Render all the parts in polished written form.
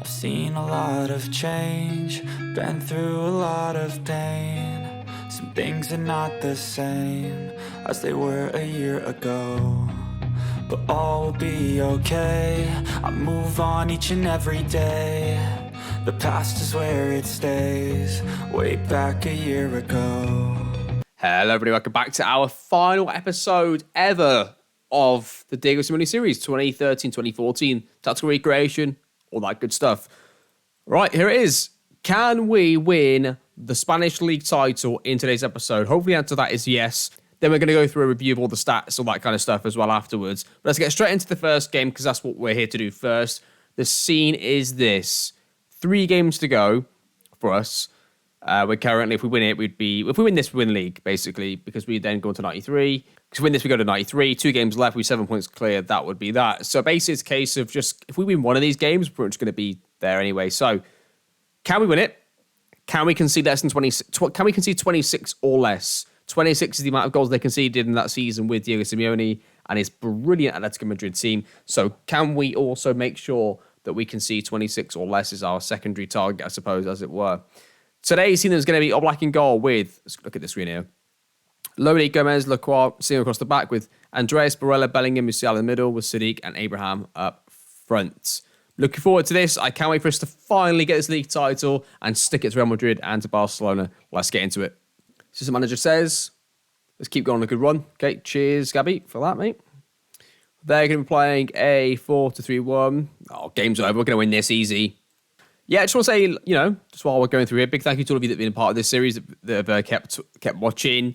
I've seen a lot of change, been through a lot of pain. Some things are not the same as they were a year ago, but all will be okay. I move on each and every day. The past is where it stays, way back a year ago. Hello everybody, welcome back to our final episode ever of the Diego Simeone series, 2013-2014, tactical recreation, all that good stuff. Right, here it is. Can we win the Spanish League title in today's episode? Hopefully the answer to that is yes. Then we're going to go through a review of all the stats, all that kind of stuff as well afterwards. But let's get straight into the first game because that's what we're here to do first. The scene is this. 3 games to go for us. We're currently, if we win it, if we win this, we win the league, basically, because we then go into 93. Because we win this, we go to 93. 2 games left, we're 7 points clear. That would be that. So basically, it's a case of just, if we win one of these games, we're just going to be there anyway. So, can we win it? Can we concede less than 26? Can we concede 26 or less? 26 is the amount of goals they conceded in that season with Diego Simeone and his brilliant Atletico Madrid team. So, can we also make sure that we concede 26 or less is our secondary target, I suppose, as it were. Today's team is going to be Oblak in goal with, let's look at the screen here, Lodi, Gomez, Lacroix, sitting across the back with Andreas, Barella, Bellingham, Musiala in the middle with Sadiq and Abraham up front. Looking forward to this. I can't wait for us to finally get this league title and stick it to Real Madrid and to Barcelona. Let's get into it. Assistant manager says, let's keep going on a good run. Okay, cheers, Gabby, for that, mate. They're going to be playing a 4-3-1. Oh, game's over. We're going to win this easy. Yeah, I just want to say, just while we're going through here, big thank you to all of you that have been a part of this series, that have kept watching.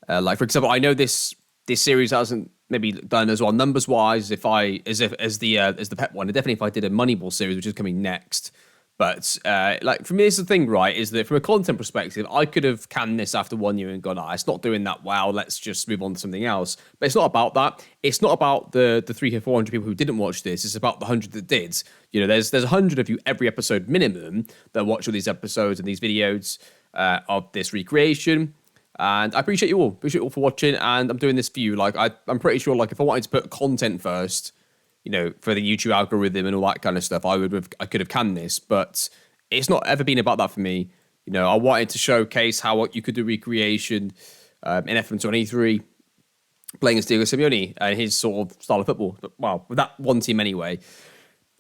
Like, for example, I know this series hasn't maybe done as well numbers-wise as the Pep one. And definitely if I did a Moneyball series, which is coming next. But, for me, this is the thing, right, is that from a content perspective, I could have canned this after 1 year and gone, it's not doing that well, let's just move on to something else. But it's not about that. It's not about the 300-400 people who didn't watch this. It's about the 100 that did. There's 100 of you every episode minimum that watch all these episodes and these videos of this recreation. And I appreciate you all. Appreciate you all for watching. And I'm doing this for you. I'm pretty sure, if I wanted to put content first, for the YouTube algorithm and all that kind of stuff, I could have canned this, but it's not ever been about that for me. I wanted to showcase how you could do recreation in FM23, playing as Diego Simeone and his sort of style of football. But, with that one team anyway.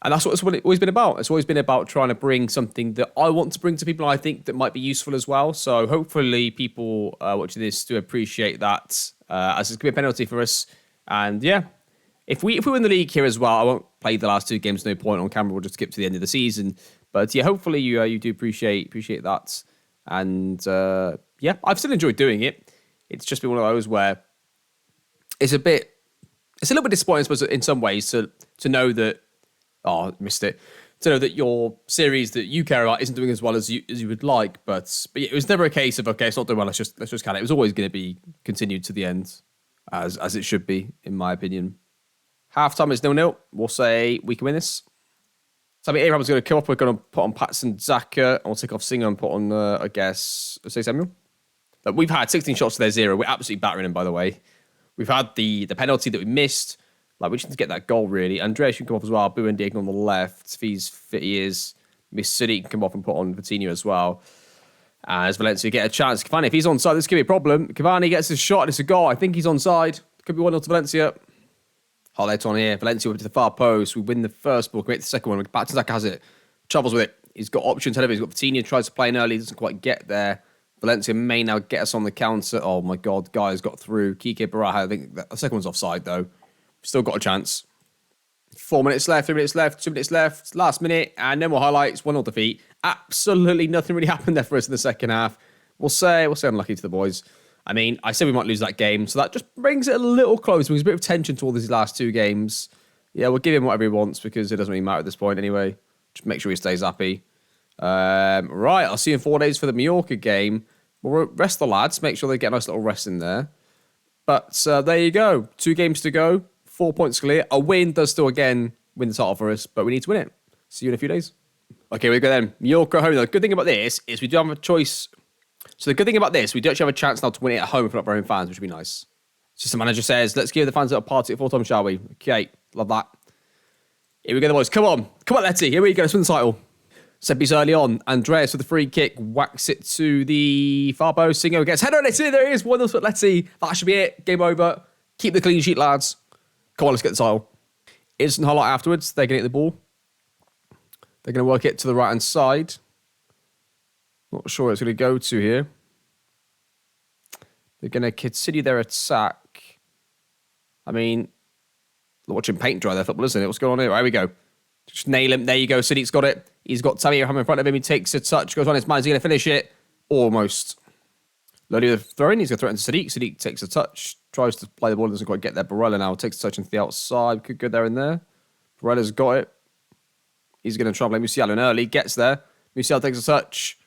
And that's what it's always been about. It's always been about trying to bring something that I want to bring to people I think that might be useful as well. So hopefully people watching this do appreciate that, as it's going to be a penalty for us. And yeah, If we win the league here as well, I won't play the last 2 games, no point on camera. We'll just skip to the end of the season. But yeah, hopefully you do appreciate that. And I've still enjoyed doing it. It's just been one of those where it's a little bit disappointing, I suppose, in some ways to know that missed it. To know that your series that you care about isn't doing as well as you would like. But yeah, it was never a case of it's not doing well. Let's just can it. It was always going to be continued to the end, as it should be, in my opinion. Half-time is 0-0. We'll say we can win this. Sammy Abraham's going to come up. We're going to put on Patson Zaka. And we'll take off Singer and put on, let's say Samuel. But we've had 16 shots to their 0. We're absolutely battering him, by the way. We've had the penalty that we missed. We just need to get that goal, really. Andreas can come off as well. Boo and Diego on the left. If he's fit, he is. Miss City can come off and put on Coutinho as well. As Valencia get a chance. Cavani, if he's onside, this could be a problem. Cavani gets his shot and it's a goal. I think he's onside. Could be 1-0 to Valencia. Highlight on here. Valencia over to the far post. We win the first ball. Can make the second one. Patson has it. Travels with it. He's got options ahead of him. He's got Coutinho. Tries to play in early. Doesn't quite get there. Valencia may now get us on the counter. Oh my God. Guys got through. Kike Baraja. I think the second one's offside though. Still got a chance. 4 minutes left. 3 minutes left. 2 minutes left. Last minute. And no more highlights. 1-0 defeat. Absolutely nothing really happened there for us in the second half. We'll say unlucky to the boys. I mean, I said we might lose that game, so that just brings it a little closer. Brings a bit of tension to all these last 2 games. Yeah, we'll give him whatever he wants because it doesn't really matter at this point anyway. Just make sure he stays happy. Right, I'll see you in 4 days for the Mallorca game. We'll rest the lads, make sure they get a nice little rest in there. But there you go. 2 games to go, 4 points clear. A win does still, again, win the title for us, but we need to win it. See you in a few days. Okay, we go then. Mallorca home. The good thing about this is we do have a choice. So the good thing about this, we do actually have a chance now to win it at home in front of our own fans, which would be nice. So the manager says, let's give the fans a little party at full time, shall we? Okay, love that. Here we go, the boys. Come on, Letty. Here we go. Let's win the title. Set piece early on. Andreas with the free kick whacks it to the far post. Simeone gets header. Letty. There he is. 1-0 for Letty. That should be it. Game over. Keep the clean sheet, lads. Come on, let's get the title. Instant highlight afterwards. They're going to get the ball. They're going to work it to the right-hand side. Not sure it's going to go to here. They're going to continue their attack. I mean, watching paint dry their football, isn't it? What's going on here? Here we go. Just nail him. There you go. Siddiq's got it. He's got Tammy Abraham in front of him. He takes a touch, goes on his mind. He's going to finish it. Almost. Lodi with the throw in. He's going to throw it into Siddiq. Siddiq takes a touch, tries to play the ball, doesn't quite get there. Barella now takes a touch into the outside. Could go there and there. Barella's got it. He's going to try and play Musiala in early. Gets there. Musiala takes a touch.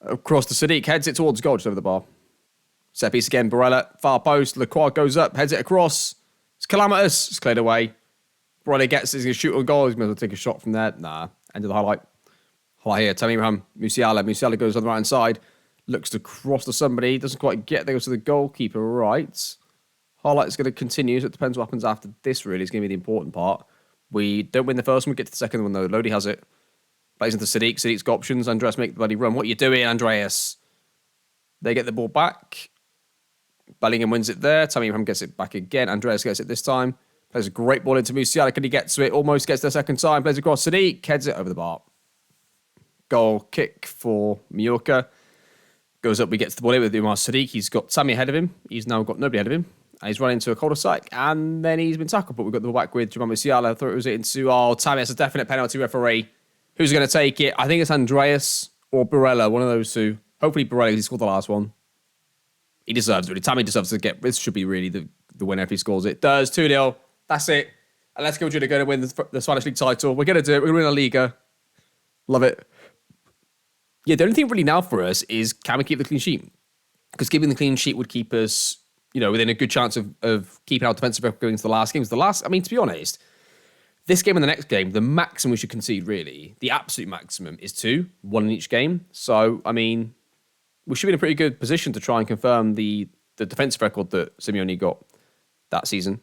Across to Siddiq. Heads it towards goal, just over the bar. Set piece again. Barella. Far post. Lacroix goes up. Heads it across. It's calamitous. It's cleared away. Barella gets it. He's going to shoot on goal. He's going to take a shot from there. Nah. End of the highlight. Highlight here. Tammy Abraham. Musiala. Musiala goes on the right hand side. Looks to cross to somebody. Doesn't quite get there. Goes to the goalkeeper right. Highlight is going to continue. So it depends what happens after this, really. It's going to be the important part. We don't win the first one. We get to the second one, though. Lodi has it. Plays into Siddiq. Siddiq's got options. Andreas make the bloody run. What are you doing, Andreas? They get the ball back. Bellingham wins it there. Tammy Abraham gets it back again. Andreas gets it this time. Plays a great ball into Musiala. Can he get to it? Almost gets the second time. Plays across Siddiq. Heads it over the bar. Goal kick for Mallorca. Goes up. We get to the ball here with Umar Siddiq. He's got Tammy ahead of him. He's now got nobody ahead of him. And he's run into a cul-de-sac. And then he's been tackled. But we've got the ball back with Jamal Musiala. I thought it was into... Oh, Tammy. It's a definite penalty, referee. Who's going to take it? I think it's Andreas or Barella. One of those two. Hopefully Barella, because he scored the last one. He deserves it, really. Tammy deserves to get... This should be really the winner if he scores it. Does. 2-0. That's it. Atletico Madrid are going to win the Spanish League title. We're going to do it. We're going to win La Liga. Love it. Yeah, the only thing really now for us is, can we keep the clean sheet? Because keeping the clean sheet would keep us, within a good chance of keeping our defensive record going into the last games. I mean, to be honest, this game and the next game, the maximum we should concede, really, the absolute maximum is 2, 1 in each game. So, I mean, we should be in a pretty good position to try and confirm the defensive record that Simeone got that season.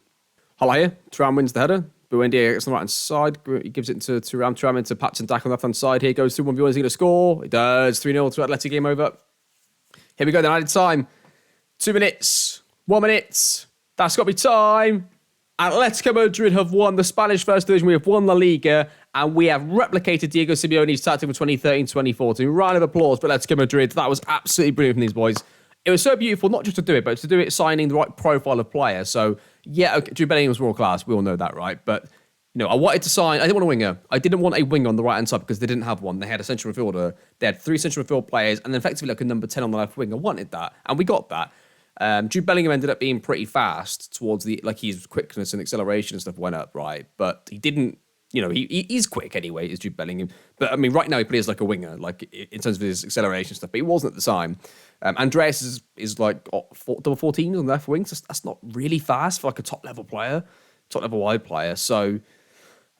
Highlight here. Thuram wins the header. Buendia gets on the right-hand side. He gives it to Thuram. Thuram into Patson Dak on the left-hand side. Here goes through 1v1. Is he going to score? He does. 3-0 to Atleti. Game over. Here we go. Then added time. 2 minutes. 1 minute. That's got to be time. Atletico Madrid have won the Spanish First Division. We have won La Liga. And we have replicated Diego Simeone's tactic from 2013-2014. Round of applause for Atletico Madrid. That was absolutely brilliant from these boys. It was so beautiful, not just to do it, but to do it signing the right profile of player. So, yeah, okay, Jude Bellingham was world class. We all know that, right? But, I wanted to sign... I didn't want a winger. I didn't want a winger on the right-hand side because they didn't have one. They had a central midfielder. They had 3 central midfield players and then effectively like a number 10 on the left wing. I wanted that. And we got that. Jude Bellingham ended up being pretty fast towards the... Like, his quickness and acceleration and stuff went up, right? But he didn't... he's quick anyway, is Jude Bellingham. But, I mean, right now he plays like a winger, like, in terms of his acceleration stuff. But he wasn't at the time. Andreas is like double 14 on the left wing. So that's not really fast for like a top-level player, top-level wide player. So,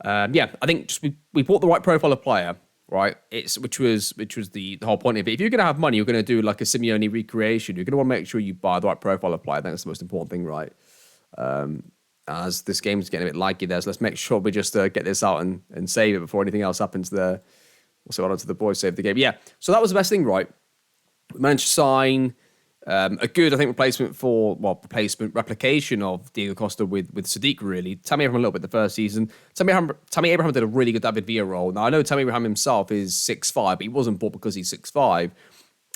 I think just we bought the right profile of player, right? Which was the whole point of it. If you're going to have money, you're going to do like a Simeone recreation. You're going to want to make sure you buy the right profile of player. I think that's the most important thing, right? As this game's getting a bit laggy there, so let's make sure we just get this out and save it before anything else happens there. Also, on to the boys, save the game. Yeah, so that was the best thing, right? We managed to sign a good, I think, replication of Diego Costa with Sadiq, really. Tammy Abraham a little bit the first season. Tammy Abraham did a really good David Villa role. Now, I know Tammy Abraham himself is 6'5", but he wasn't bought because he's 6'5".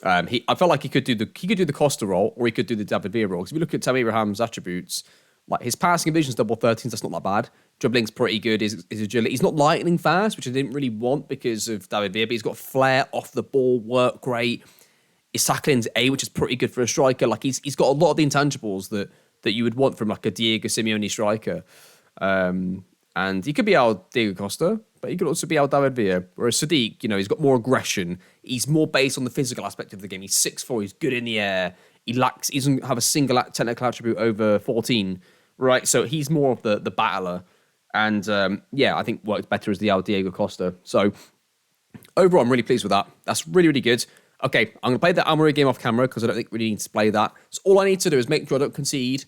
I felt like he could do the Costa role or he could do the David Villa role. Because if you look at Tammy Abraham's attributes, like his passing and vision's double 13s, that's not that bad. Dribbling's pretty good. His agility, he's not lightning fast, which I didn't really want because of David Villa, but he's got flair off the ball, work great. His tackling's which is pretty good for a striker. Like he's got a lot of the intangibles that you would want from like a Diego Simeone striker. And he could be our Diego Costa, but he could also be our David Villa. Whereas Sadiq, he's got more aggression. He's more based on the physical aspect of the game. He's 6'4", he's good in the air. He doesn't have a single technical attribute over 14, right? So he's more of the battler. And I think worked better as the Al Diego Costa. So overall, I'm really pleased with that. That's really, really good. Okay, I'm going to play the Almeria game off camera because I don't think we need to play that. So all I need to do is make sure I don't concede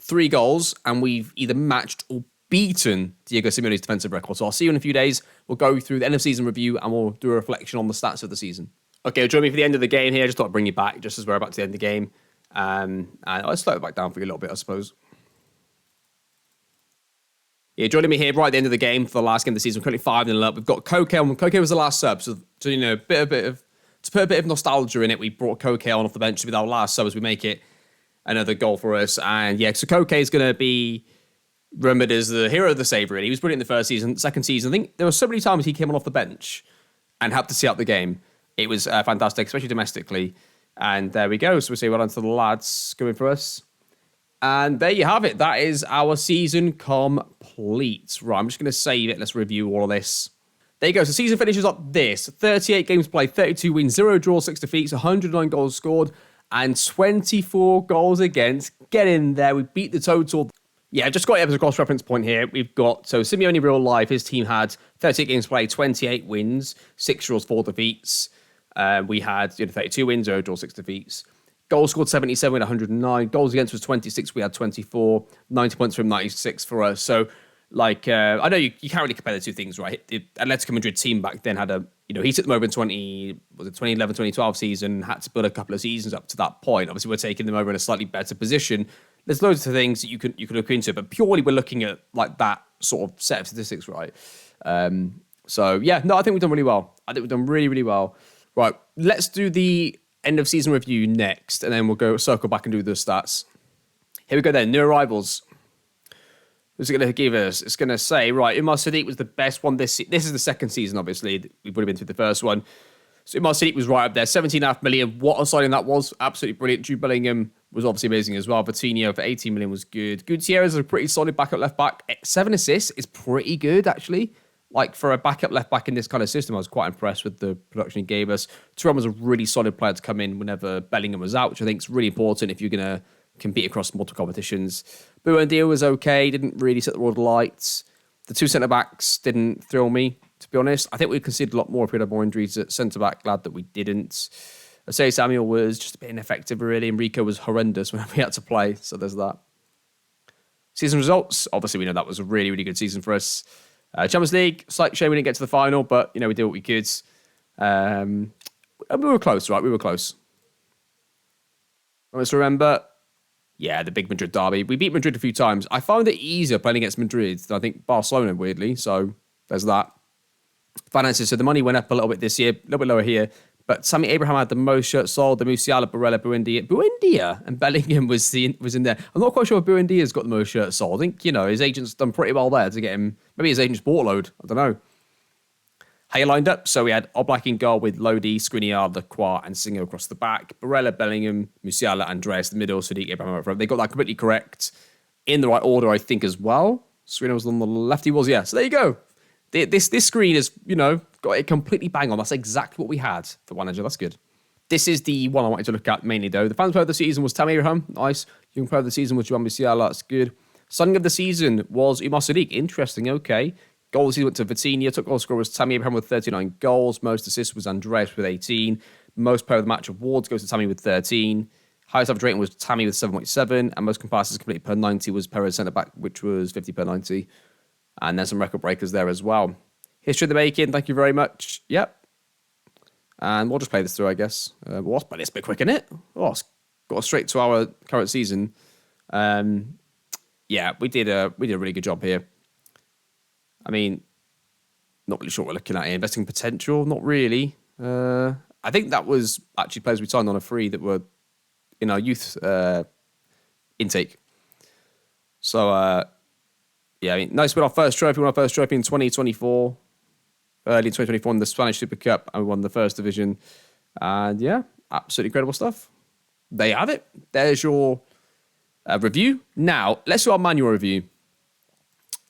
3 goals and we've either matched or beaten Diego Simeone's defensive record. So I'll see you in a few days. We'll go through the end of season review and we'll do a reflection on the stats of the season. Okay, join me for the end of the game here. Just thought I'd bring you back just as we're about to the end of the game. And I'll slow it back down for you a little bit, I suppose. Yeah, joining me here right at the end of the game for the last game of the season. We're currently 5-0 up. We've got Koke on. Koke was the last sub, so to put a bit of nostalgia in it, we brought Koke on off the bench with our last sub as we make it another goal for us. And yeah, so Koke is going to be remembered as the hero of the save, really. He was brilliant in the first season. Second season, I think there were so many times he came on off the bench and helped to see out the game. It was fantastic, especially domestically. And there we go. So we'll say well done to the lads coming for us. And there you have it. That is our season complete. Right, I'm just going to save it. Let's review all of this. There you go. So season finishes up this. 38 games played, 32 wins, 0 draws, 6 defeats, 109 goals scored, and 24 goals against. Get in there. We beat the total. Yeah, just got it as a cross-reference point here. We've got, so Simeone real life, his team had 38 games played, 28 wins, 6 draws, 4 defeats. We had 32 wins, 0 draws, 6 defeats. Goals scored 77, we had 109. Goals against was 26, we had 24. 90 points from 96 for us. So, I know you can't really compare the two things, right? The Atletico Madrid team back then had he took them over in 2011, 2012 season, had to build a couple of seasons up to that point. Obviously, we're taking them over in a slightly better position. There's loads of things that you can look into, but purely we're looking at that sort of set of statistics, right? I think we've done really well. I think we've done really, really well. Right, let's do the end of season review next, and then we'll go circle back and do the stats. Here we go then, new arrivals. What's it going to give us? It's going to say, right, Umar Sadiq was the best one this season. This is the second season, obviously. We've already been through the first one. So Umar Sadiq was right up there, 17.5 million. What a signing that was. Absolutely brilliant. Jude Bellingham was obviously amazing as well. Coutinho for 18 million was good. Gutierrez is a pretty solid backup left back. 7 assists is pretty good, actually. For a backup left back in this kind of system, I was quite impressed with the production he gave us. Thuram was a really solid player to come in whenever Bellingham was out, which I think is really important if you're going to compete across multiple competitions. Buendia was okay, didn't really set the world lights. The two centre-backs didn't thrill me, to be honest. I think we conceded a lot more if we had more injuries at centre-back. Glad that we didn't. I say Samuel was just a bit ineffective, really. Enrico was horrendous whenever he had to play, so there's that. Season results, obviously we know that was a really, really good season for us. Champions League, slight shame we didn't get to the final, but, we did what we could. We were close, right? We were close. Let's remember, the big Madrid derby. We beat Madrid a few times. I found it easier playing against Madrid than I think Barcelona, weirdly, so there's that. Finances, so the money went up a little bit this year, a little bit lower here, but Tammy Abraham had the most shirts sold, the Musiala, Barella, Buendia, and Bellingham was in there. I'm not quite sure if Buendia's got the most shirts sold. I think, his agent's done pretty well there to get him. Maybe his agent's bought a load. I don't know. How you lined up? So we had Oblak in goal with Lodi, Skriniar, Lacroix, and Singer across the back. Barella, Bellingham, Musiala, Andreas in the middle, Sadiq, Abraham up front. They got that completely correct in the right order, I think, as well. Skriniar was on the left. He was, yeah. So there you go. This screen is, got it completely bang on. That's exactly what we had for one That's good. This is the one I wanted to look at mainly, though. The fans player of the season was Tammy Abraham. Nice. Young player of the season was Juan Musiala. That's good. Signing of the season was Umar Sadiq. Interesting. Okay. Goal of the season went to Vitinha. Top goal scorer was Tammy Abraham with 39 goals. Most assists was Andreas with 18. Most player of the match awards goes to Tammy with 13. Highest average rating was Tammy with 7.7. And most passes completed per 90 was Perez centre-back, which was 50 per 90. And there's some record breakers there as well. History of the making, thank you very much. Yep. And we'll just play this through, I guess. Let's play this a bit quick, innit? Oh, it's got us straight to our current season. We did a really good job here. I mean, not really sure what we're looking at here. Investing potential, not really. I think that was actually players we signed on a free that were in our youth intake. So, nice win our first trophy. We won our first trophy in 2024. Early in 2024 in the Spanish Super Cup, and we won the first division. And absolutely incredible stuff. There you have it. There's your review. Now, let's do our manual review.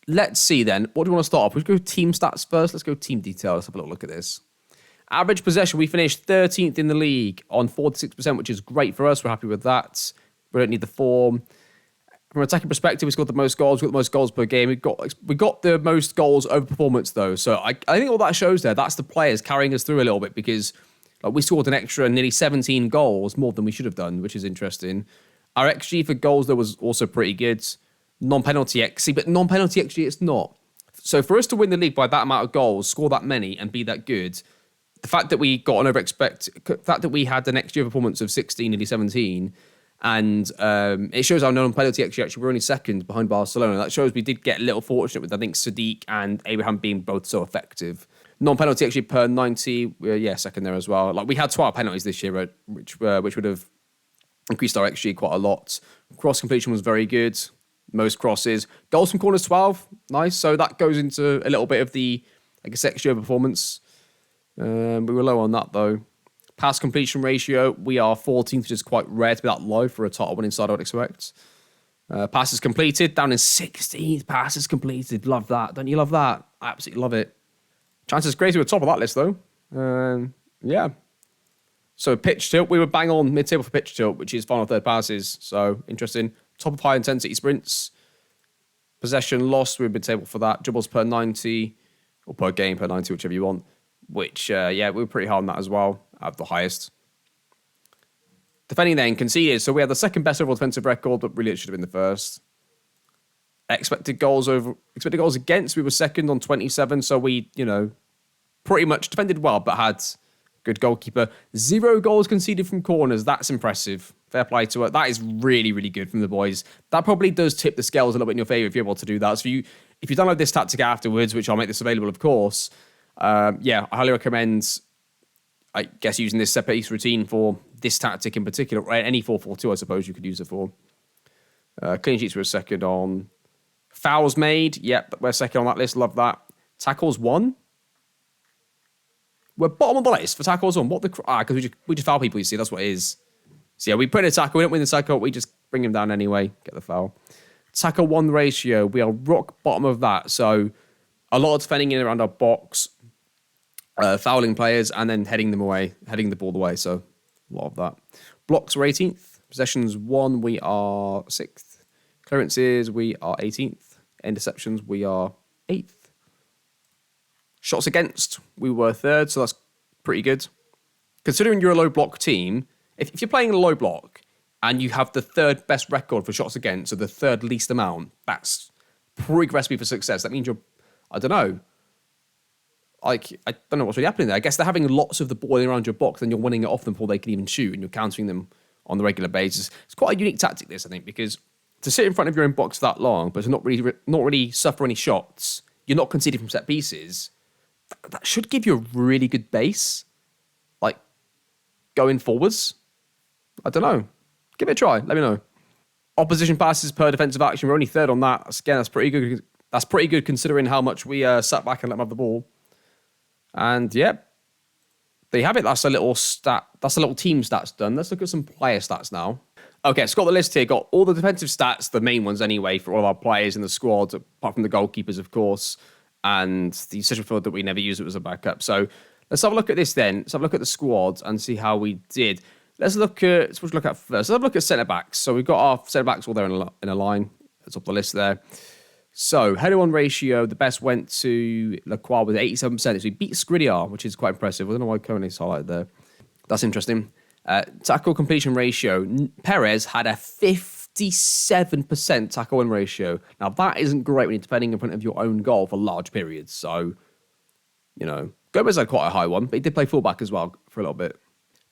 Let's see then. What do we want to start off? We'll go team stats first. Let's go team detail. Let's have a little look at this. Average possession, we finished 13th in the league on 46%, which is great for us. We're happy with that. We don't need the form. From an attacking perspective, we scored the most goals. We got the most goals per game. We got the most goals over performance, though. So I think all that shows there, that's the players carrying us through a little bit because we scored an extra nearly 17 goals, more than we should have done, which is interesting. Our XG for goals, though, was also pretty good. non-penalty XG, but non-penalty XG it's not. So for us to win the league by that amount of goals, score that many, and be that good, the fact that we got an the fact that we had the next year performance of 16, nearly 17, and it shows our non-penalty actually we're only second behind Barcelona. That shows we did get a little fortunate with, I think, Sadiq and Abraham being both so effective. Non-penalty actually per 90, second there as well. Like, we had 12 penalties this year, which would have increased our XG quite a lot. Cross completion was very good. Most crosses. Goals from corners 12, nice. So that goes into a little bit of the, I guess, XG performance. We were low on that though. Pass completion ratio, we are 14th, which is quite rare to be that low for a title winning side, I would expect. Passes completed, down in 16th. Passes completed, love that. Don't you love that? I absolutely love it. Chances created, we're top of that list though. Yeah. So pitch tilt, we were bang on mid-table for pitch tilt, which is final third passes. So interesting. Top of high intensity sprints. Possession lost, we're mid-table for that. Dribbles per 90, or per game per 90, whichever you want. Which, we were pretty high on that as well, at the highest. Defending then, conceded. So we had the second best overall defensive record, but really it should have been the first. Expected goals against, we were second on 27. So we, pretty much defended well, but had good goalkeeper. 0 goals conceded from corners. That's impressive. Fair play to it. That is really, really good from the boys. That probably does tip the scales a little bit in your favour if you're able to do that. So if you download this tactic afterwards, which I'll make this available, of course, I highly recommend, I guess, using this set piece routine for this tactic in particular, or any 4-4-2, I suppose you could use it for. Clean sheets were second on. Fouls made, yep, we're second on that list, love that. Tackles 1. We're bottom of the list for tackles 1. What the because we just foul people, you see, that's what it is. So yeah, we put in a tackle, we don't win the tackle, we just bring him down anyway, get the foul. Tackle 1 ratio, we are rock bottom of that, so a lot of defending in around our box, fouling players, and then heading the ball away. So a lot of that. Blocks are 18th. Possessions 1, we are 6th. Clearances, we are 18th. Interceptions, we are 8th. Shots against, we were 3rd, so that's pretty good. Considering you're a low block team, if you're playing a low block and you have the 3rd best record for shots against, so the 3rd least amount, that's pretty good recipe for success. That means you're, I don't know what's really happening there. I guess they're having lots of the ball around your box and you're winning it off them before they can even shoot, and you're countering them on the regular basis. It's quite a unique tactic, this, I think, because to sit in front of your own box that long, but to not really suffer any shots, you're not conceding from set pieces, that should give you a really good base, like, going forwards. I don't know. Give it a try. Let me know. Opposition passes per defensive action, we're only 3rd on that. Again, that's pretty good. That's pretty good considering how much we sat back and let them have the ball. And yep, there you have it. That's a little stat. That's a little team stats done. Let's look at some player stats now. Okay, so got the list here. Got all the defensive stats, the main ones anyway, for all of our players in the squad, apart from the goalkeepers, of course, and the central field that we never used it as a backup. So let's have a look at this then. Let's have a look at the squad and see how we did. Let's look at first. Let's have a look at centre backs. So we've got our centre backs all there in a line. That's up the list there. So, header-on ratio, the best went to Lacroix with 87%. So he beat Skriniar, which is quite impressive. I don't know why Koenig is highlighted there. That's interesting. Tackle completion ratio, Perez had a 57% tackle-in ratio. Now, that isn't great when you're defending in front of your own goal for large periods. So, Gomez had quite a high one, but he did play fullback as well for a little bit.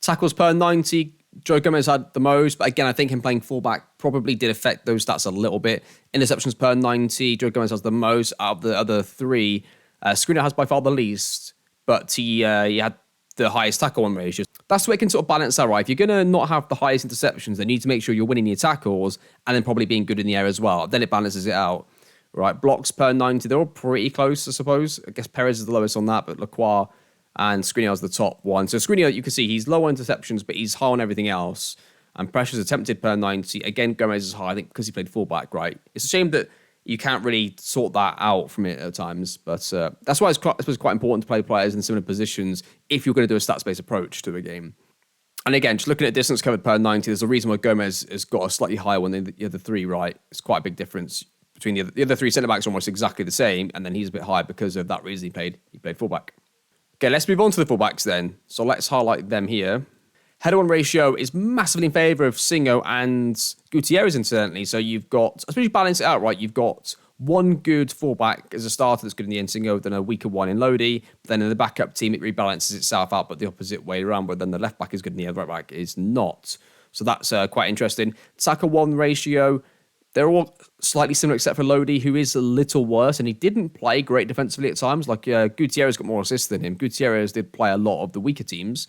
Tackles per 90, Joe Gomez had the most, but again, I think him playing fullback probably did affect those stats a little bit. Interceptions per 90, Joe Gomez has the most out of the other 3. Skriniar has by far the least, but he had the highest tackle-on ratio. That's the way it can sort of balance out, right? If you're going to not have the highest interceptions, then you need to make sure you're winning your tackles and then probably being good in the air as well. Then it balances it out, right? Blocks per 90, they're all pretty close, I suppose. I guess Perez is the lowest on that, but Lacroix and Skriniar's the top one. So Skriniar, you can see he's low on interceptions, but he's high on everything else. And pressures attempted per 90. Again, Gomez is high, I think, because he played fullback, right? It's a shame that you can't really sort that out from it at times. But that's why it's quite important to play players in similar positions if you're going to do a stats-based approach to a game. And again, just looking at distance covered per 90, there's a reason why Gomez has got a slightly higher one than the other 3, right? It's quite a big difference between the other 3 centre-backs are almost exactly the same, and then he's a bit higher because of that reason he played fullback. Okay, let's move on to the fullbacks then. So let's highlight them here. Header-on ratio is massively in favour of Singo and Gutierrez, incidentally. So you've got, I suppose you balance it out, right? You've got one good fullback as a starter that's good in the end, Singo, then a weaker one in Lodi. Then in the backup team, it rebalances itself out, but the opposite way around, where then the left back is good and the right back is not. So that's quite interesting. Tackle-1 ratio, they're all slightly similar except for Lodi, who is a little worse, and he didn't play great defensively at times. Like Gutierrez got more assists than him. Gutierrez did play a lot of the weaker teams.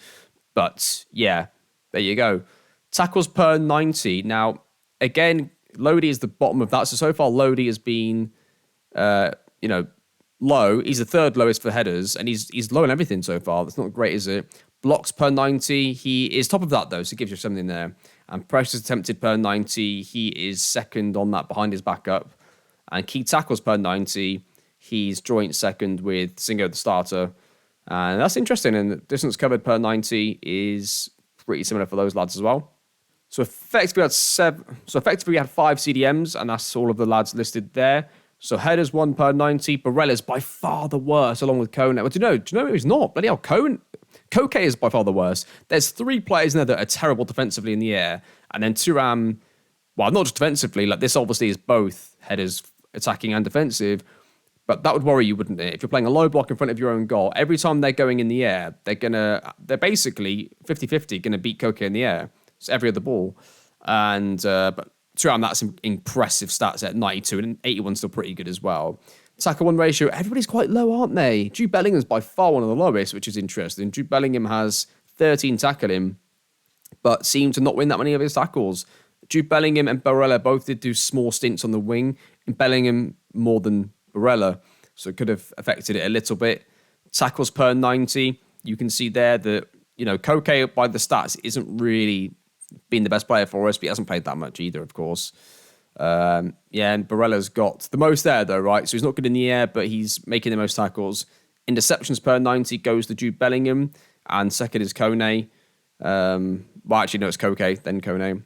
But yeah, there you go. Tackles per 90. Now, again, Lodi is the bottom of that. So far, Lodi has been, low. He's the third lowest for headers, and he's low in everything so far. That's not great, is it? Blocks per 90. He is top of that, though, so it gives you something there. And pressures attempted per 90. He is second on that behind his backup. And key tackles per 90. He's joint second with Singo, the starter. And that's interesting. And the distance covered per 90 is pretty similar for those lads as well. So effectively, we had 5 CDMs, and that's all of the lads listed there. So headers 1 per 90. Barella's by far the worst, along with Kone. Well, do you know who's not? Bloody hell, Koke is by far the worst. There's 3 players in there that are terrible defensively in the air, and then Thuram, well, not just defensively. Like, this obviously is both headers, attacking and defensive. But that would worry you, wouldn't it? If you're playing a low block in front of your own goal, every time they're going in the air, they're basically 50-50 going to beat Koke in the air. It's every other ball. And but Thuram, that's impressive stats at 92, and 81's still pretty good as well. Tackle-1 ratio, everybody's quite low, aren't they? Jude Bellingham's by far one of the lowest, which is interesting. Jude Bellingham has 13 tackling, but seemed to not win that many of his tackles. Jude Bellingham and Barella both did do small stints on the wing, and Bellingham more than Barella, so it could have affected it a little bit. Tackles per 90, you can see there that, Koke, by the stats, isn't really been the best player for us, but he hasn't played that much either, of course. And Barella's got the most there, though, right? So he's not good in the air, but he's making the most tackles. Interceptions per 90 goes to Jude Bellingham, and second is Kone. It's Koke, then Kone.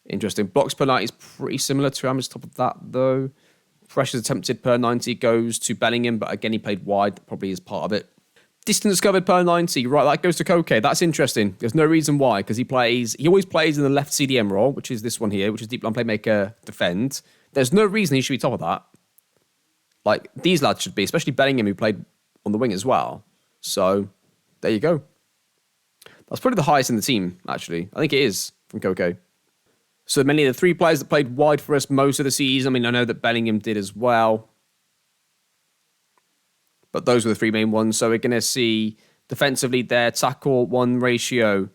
Interesting. Blocks per 90 is pretty similar to Hammer's top of that, though. Pressures attempted per 90 goes to Bellingham, but again, he played wide. That probably is part of it. Distance covered per 90, right, that goes to Koke. That's interesting. There's no reason why, because he always plays in the left CDM role, which is this one here, which is deep line playmaker defend. There's no reason he should be top of that. Like, these lads should be, especially Bellingham, who played on the wing as well. So, there you go. That's probably the highest in the team, actually. I think it is, from Koke. So, many of the 3 players that played wide for us most of the season, I mean, I know that Bellingham did as well. But those were the 3 main ones. So we're going to see defensively there, tackle-1 ratio.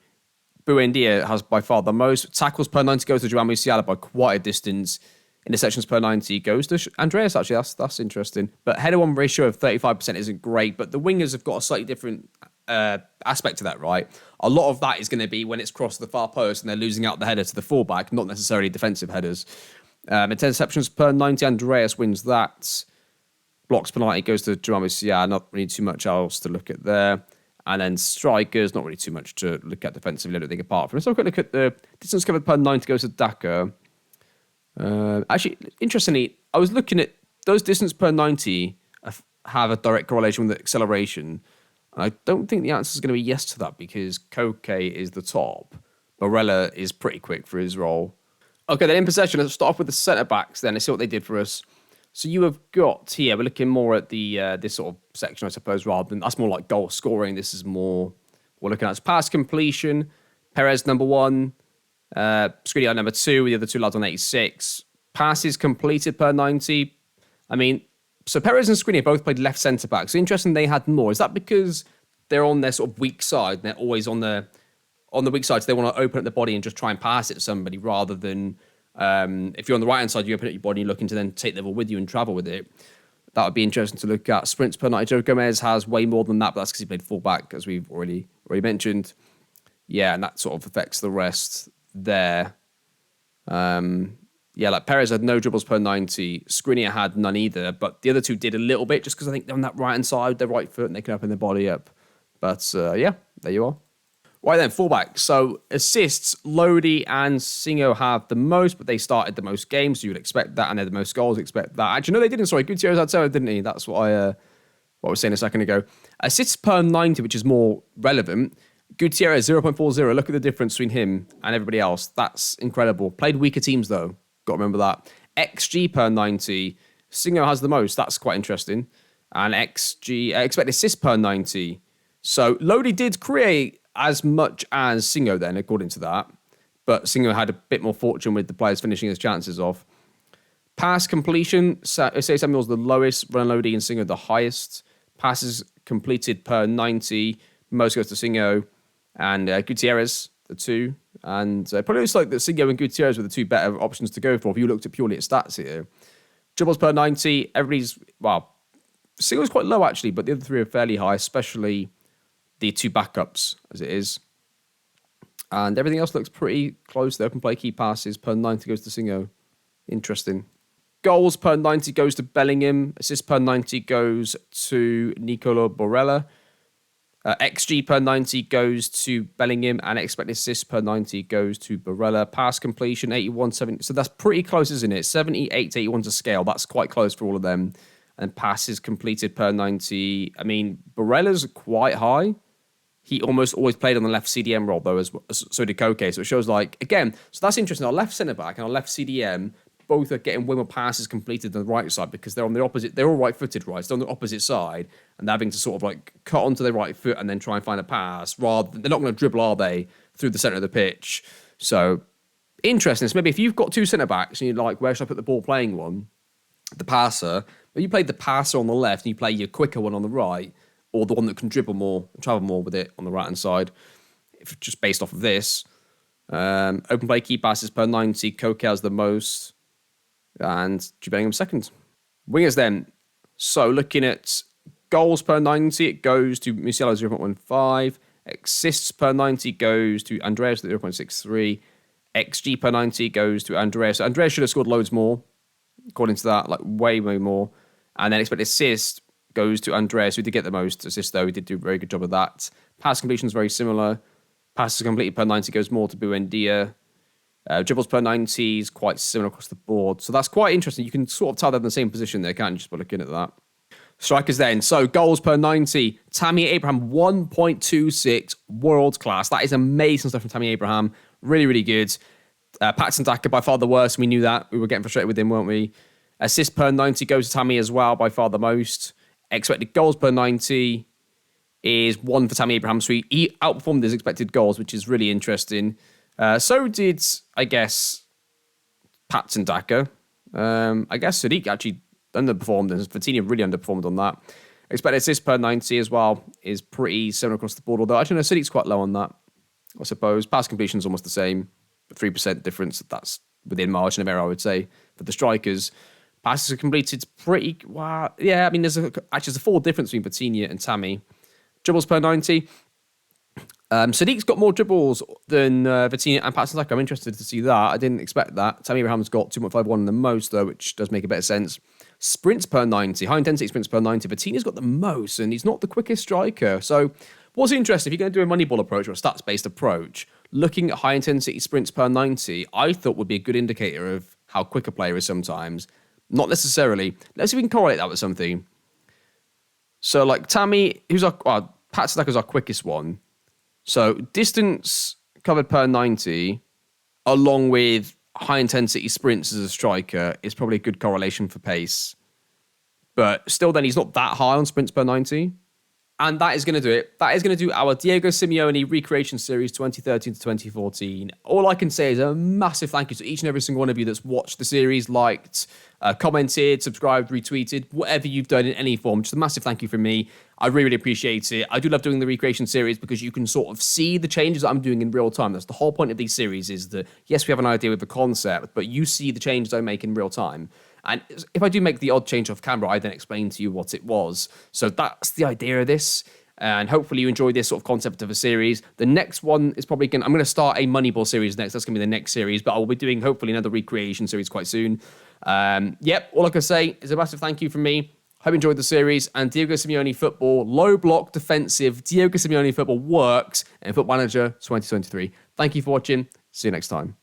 Buendia has by far the most. Tackles per 90 goes to João Musiala by quite a distance. Interceptions per 90 goes to Andreas, actually. That's interesting. But header-1 ratio of 35% isn't great. But the wingers have got a slightly different aspect to that, right? A lot of that is going to be when it's crossed the far post and they're losing out the header to the fullback, not necessarily defensive headers. Interceptions per 90, Andreas wins that. Blocks per 90 goes to João Musiala, not really too much else to look at there. And then strikers, not really too much to look at defensively, I don't think, apart from. Let's have a quick look at the distance covered per 90 goes to Daka. Actually, interestingly, I was looking at those distance per 90 have a direct correlation with the acceleration. And I don't think the answer is going to be yes to that, because Koke is the top. Barella is pretty quick for his role. Okay, then in possession, let's start off with the centre-backs then. Let's see what they did for us. So you have got here, we're looking more at the this sort of section, I suppose, rather than, that's more like goal scoring. This is more, we're looking at pass completion. Perez, number 1. Skriniar, number 2, with the other 2 lads on 86. Passes completed per 90. I mean, so Perez and Skriniar both played left centre-back. So interesting they had more. Is that because they're on their sort of weak side? And they're always on the weak side, so they want to open up the body and just try and pass it to somebody, rather than... if you're on the right-hand side, you open up your body, you're looking to then take the ball with you and travel with it. That would be interesting to look at. Sprints per 90. Joe Gomez has way more than that, but that's because he played full-back, as we've already mentioned. Yeah, and that sort of affects the rest there. Like Perez had no dribbles per 90. Skriniar had none either, but the other 2 did a little bit, just because I think they're on that right-hand side, their right foot, and they can open their body up. But, there you are. Right then, fullback. So assists, Lodi and Singo have the most, but they started the most games, so you would expect that, and they're the most goals, expect that. Actually, no, they didn't. Sorry, Gutierrez had 7, didn't he? That's what I was saying a second ago. Assists per 90, which is more relevant. Gutierrez, 0.40. Look at the difference between him and everybody else. That's incredible. Played weaker teams, though. Got to remember that. XG per 90. Singo has the most. That's quite interesting. And XG, expected assist per 90. So Lodi did create as much as Singo then, according to that. But Singo had a bit more fortune with the players finishing his chances off. Pass completion, say Samuel's the lowest, Run Lodi and Singo the highest. Passes completed per 90, most goes to Singo and Gutierrez, the two. And probably looks like that Singo and Gutierrez were the two better options to go for if you looked at purely at stats here. Dribbles per 90, Singo's quite low actually, but the other three are fairly high, especially the two backups as it is. And everything else looks pretty close. The open play key passes per 90 goes to Singo. Interesting. Goals per 90 goes to Bellingham. Assists per 90 goes to Nicolo Borrella. XG per 90 goes to Bellingham. And expected assists per 90 goes to Borrella. Pass completion, 81, 70. So that's pretty close, isn't it? 78 to 81 to scale. That's quite close for all of them. And passes completed per 90. I mean, Borrella's quite high. He almost always played on the left CDM role, though, so did Koke. So it shows again, so that's interesting. Our left centre-back and our left CDM both are getting way more passes completed than the right side because they're on the opposite. They're all right-footed, right? So they're on the opposite side, and they're having to sort of cut onto their right foot and then try and find a pass. Rather, they're not going to dribble, are they, through the centre of the pitch? So interesting. So maybe if you've got two centre-backs and you're like, where should I put the ball-playing one? The passer. But you play the passer on the left and you play your quicker one on the right, or the one that can dribble more and travel more with it on the right-hand side, if just based off of this. Open play key passes per 90, Koke has the most, and Jude Bellingham second. Wingers then. So looking at goals per 90, it goes to Musiala 0.15. Assists per 90 goes to Andreas at 0.63. XG per 90 goes to Andreas. So Andreas should have scored loads more, according to that, way, way more. And then expected assist goes to Andreas, who did get the most assists, though. He did do a very good job of that. Pass completion is very similar. Passes completed per 90 goes more to Buendia. Dribbles per 90 is quite similar across the board. So that's quite interesting. You can sort of tell they're in the same position there, can't you, just by looking at that. Strikers then. So goals per 90. Tammy Abraham, 1.26. World class. That is amazing stuff from Tammy Abraham. Really, really good. Patson Daka, by far the worst. We knew that. We were getting frustrated with him, weren't we? Assist per 90 goes to Tammy as well, by far the most. Expected goals per 90 is 1 for Tammy Abraham. So he outperformed his expected goals, which is really interesting. So did, I guess, Patson Daka. I guess Sadiq actually underperformed, and Vitinha really underperformed on that. Expected assist per 90 as well is pretty similar across the board, although actually no, Sadiq's quite low on that, I suppose. Pass completion is almost the same, 3% difference. That's within margin of error, I would say, for the strikers. Passes are completed pretty... Wow. Yeah, I mean, there's a 4 difference between Vitinha and Tammy. Dribbles per 90. Sadiq's got more dribbles than Vitinha and Patson Daka. I'm interested to see that. I didn't expect that. Tammy Abraham's got 2.51 the most, though, which does make a bit of sense. Sprints per 90. High-intensity sprints per 90. Vitinha's got the most, and he's not the quickest striker. So what's interesting, if you're going to do a Moneyball approach or a stats-based approach, looking at high-intensity sprints per 90, I thought would be a good indicator of how quick a player is sometimes. Not necessarily. Let's see if we can correlate that with something. So, Tammy, Patson Daka's our quickest one. So, distance covered per 90, along with high-intensity sprints as a striker, is probably a good correlation for pace. But still then, he's not that high on sprints per 90. And that is going to do it. That is going to do our Diego Simeone Recreation Series 2013 to 2014. All I can say is a massive thank you to each and every single one of you that's watched the series, liked, commented, subscribed, retweeted, whatever you've done in any form. Just a massive thank you from me. I really, really appreciate it. I do love doing the Recreation Series because you can sort of see the changes that I'm doing in real time. That's the whole point of these series, is that, yes, we have an idea with the concept, but you see the changes I make in real time. And if I do make the odd change off camera, I then explain to you what it was. So that's the idea of this. And hopefully you enjoy this sort of concept of a series. The next one is probably I'm going to start a Moneyball series next. That's going to be the next series. But I will be doing hopefully another recreation series quite soon. All I can say is a massive thank you from me. Hope you enjoyed the series. And Diego Simeone football, low block defensive, Diego Simeone football works in Football Manager 2023. Thank you for watching. See you next time.